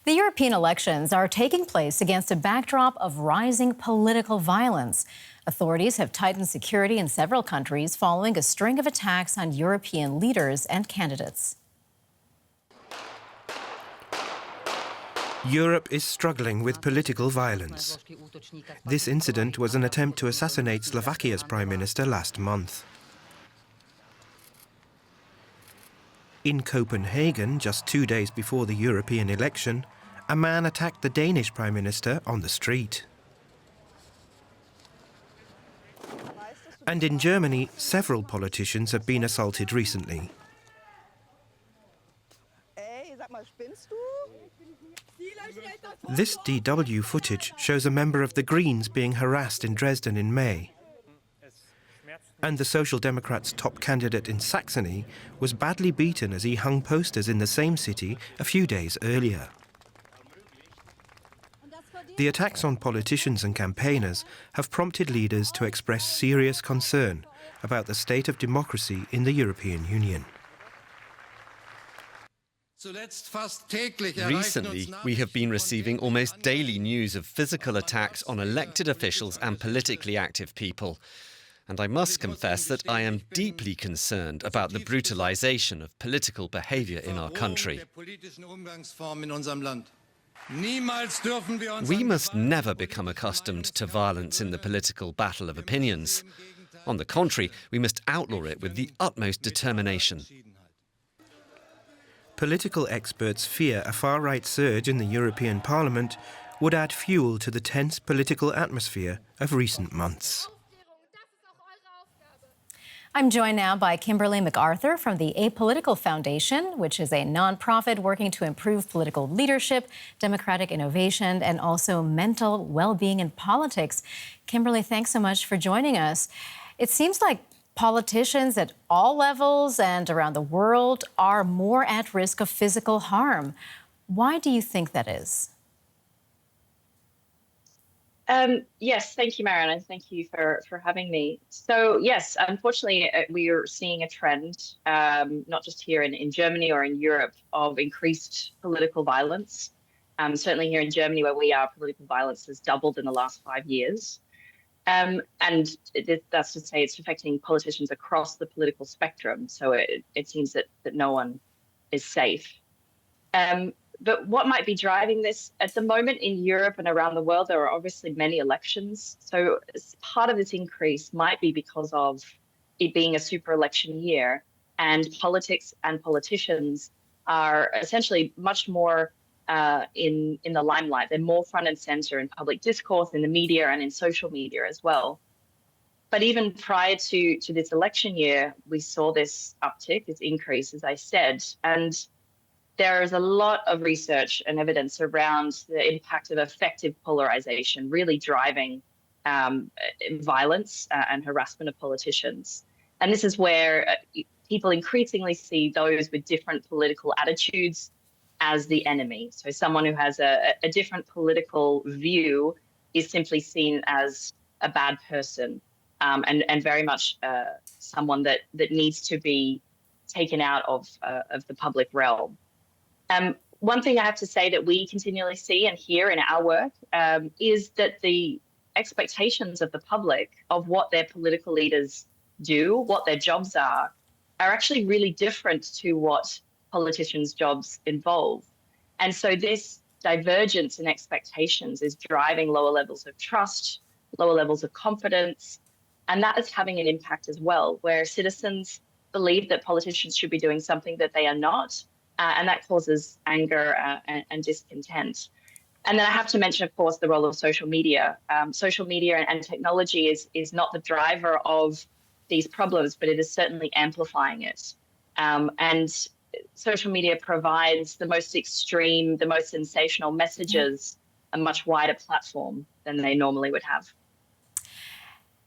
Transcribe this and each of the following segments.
The European elections are taking place against a backdrop of rising political violence. Authorities have tightened security in several countries following a string of attacks on European leaders and candidates. Europe is struggling with political violence. This incident was an attempt to assassinate Slovakia's Prime Minister last month. In Copenhagen, just 2 days before the European election, a man attacked the Danish Prime Minister on the street. And in Germany, several politicians have been assaulted recently. This DW footage shows a member of the Greens being harassed in Dresden in May. And the Social Democrats' top candidate in Saxony was badly beaten as he hung posters in the same city a few days earlier. The attacks on politicians and campaigners have prompted leaders to express serious concern about the state of democracy in the European Union. Recently, we have been receiving almost daily news of physical attacks on elected officials and politically active people. And I must confess that I am deeply concerned about the brutalization of political behavior in our country. We must never become accustomed to violence in the political battle of opinions. On the contrary, we must outlaw it with the utmost determination. Political experts fear a far-right surge in the European Parliament would add fuel to the tense political atmosphere of recent months. I'm joined now by Kimberly McArthur from the Apolitical Foundation, which is a nonprofit working to improve political leadership, democratic innovation, and also mental well-being in politics. Kimberly, thanks so much for joining us. It seems like politicians at all levels and around the world are more at risk of physical harm. Why do you think that is? Yes, thank you, Marianne, and thank you for having me. So, yes, unfortunately, we are seeing a trend, not just here in Germany or in Europe, of increased political violence. Certainly here in Germany, where we are, political violence has doubled in the last 5 years. And that's to say it's affecting politicians across the political spectrum. So it seems that no one is safe. But what might be driving this at the moment in Europe and around the world, there are obviously many elections. So part of this increase might be because of it being a super election year, and politics and politicians are essentially much more in the limelight. They're more front and center in public discourse, in the media and in social media as well. But even prior to this election year, we saw this uptick, this increase, as I said, and there is a lot of research and evidence around the impact of effective polarization really driving violence and harassment of politicians. And this is where people increasingly see those with different political attitudes as the enemy. So someone who has a different political view is simply seen as a bad person and very much someone that needs to be taken out of the public realm. One thing I have to say that we continually see and hear in our work is that the expectations of the public of what their political leaders do, what their jobs are actually really different to what politicians' jobs involve. And so this divergence in expectations is driving lower levels of trust, lower levels of confidence, and that is having an impact as well, where citizens believe that politicians should be doing something that they are not. And that causes anger and discontent. And then I have to mention, of course, the role of social media. Social media and technology is not the driver of these problems, but it is certainly amplifying it. And social media provides the most extreme, the most sensational messages, a much wider platform than they normally would have.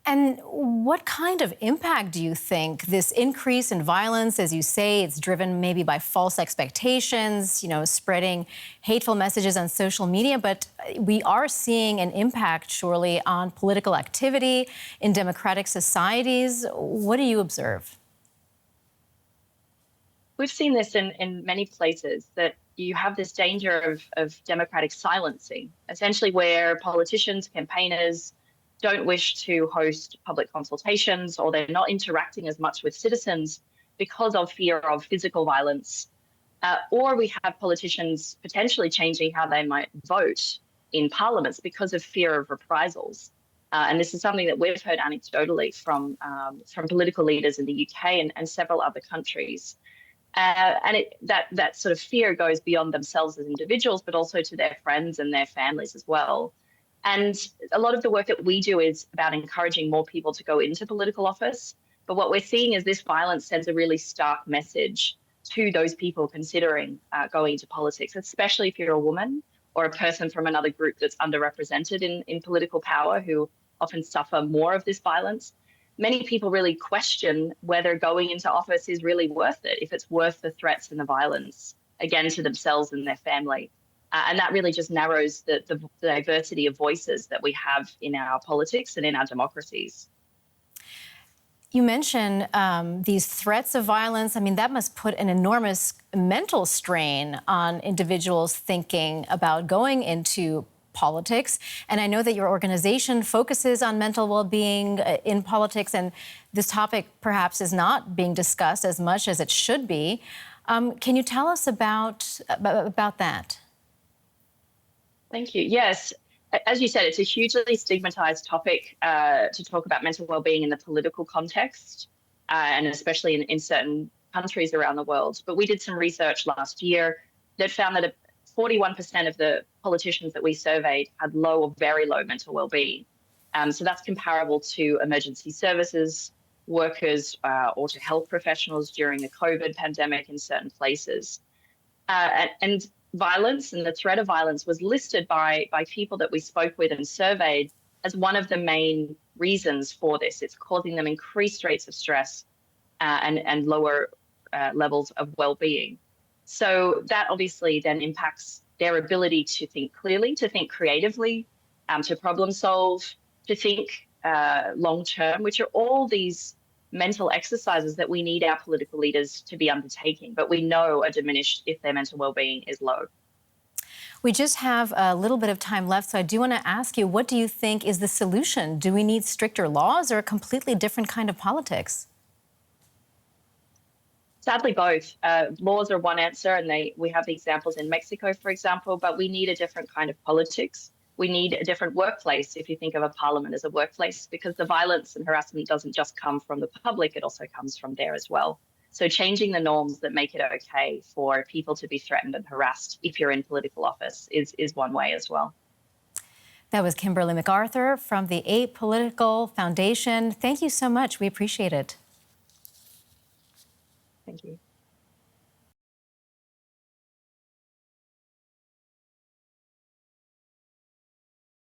And what kind of impact do you think this increase in violence, as you say, it's driven maybe by false expectations, spreading hateful messages on social media, but we are seeing an impact surely on political activity in democratic societies. What do you observe? We've seen this in many places, that you have this danger of democratic silencing, essentially where politicians, campaigners don't wish to host public consultations, or they're not interacting as much with citizens because of fear of physical violence. Or we have politicians potentially changing how they might vote in parliaments because of fear of reprisals. And this is something that we've heard anecdotally from political leaders in the UK and several other countries. And that sort of fear goes beyond themselves as individuals, but also to their friends and their families as well. And a lot of the work that we do is about encouraging more people to go into political office. But what we're seeing is this violence sends a really stark message to those people considering going into politics, especially if you're a woman or a person from another group that's underrepresented in political power, who often suffer more of this violence. Many people really question whether going into office is really worth it, if it's worth the threats and the violence, again, to themselves and their family. And that really just narrows the diversity of voices that we have in our politics and in our democracies. You mentioned these threats of violence. I mean, that must put an enormous mental strain on individuals thinking about going into politics. And I know that your organization focuses on mental well-being in politics, and this topic perhaps is not being discussed as much as it should be. Can you tell us about that? Thank you. Yes. As you said, it's a hugely stigmatized topic to talk about mental well-being in the political context, and especially in certain countries around the world. But we did some research last year that found that 41% of the politicians that we surveyed had low or very low mental well-being. So that's comparable to emergency services workers or to health professionals during the COVID pandemic in certain places. And violence and the threat of violence was listed by people that we spoke with and surveyed as one of the main reasons for this. It's causing them increased rates of stress and lower levels of well-being. So that obviously then impacts their ability to think clearly, to think creatively, to problem solve, to think long-term, which are all these mental exercises that we need our political leaders to be undertaking, but we know are diminished if their mental well-being is low. We just have a little bit of time left, so I do want to ask you, what do you think is the solution? Do we need stricter laws or a completely different kind of politics? Sadly, both. Laws are one answer, and we have the examples in Mexico, for example, but we need a different kind of politics. We need a different workplace, if you think of a parliament as a workplace, because the violence and harassment doesn't just come from the public, it also comes from there as well. So changing the norms that make it okay for people to be threatened and harassed if you're in political office is one way as well. That was Kimberly McArthur from the Apolitical Foundation. Thank you so much. We appreciate it. Thank you.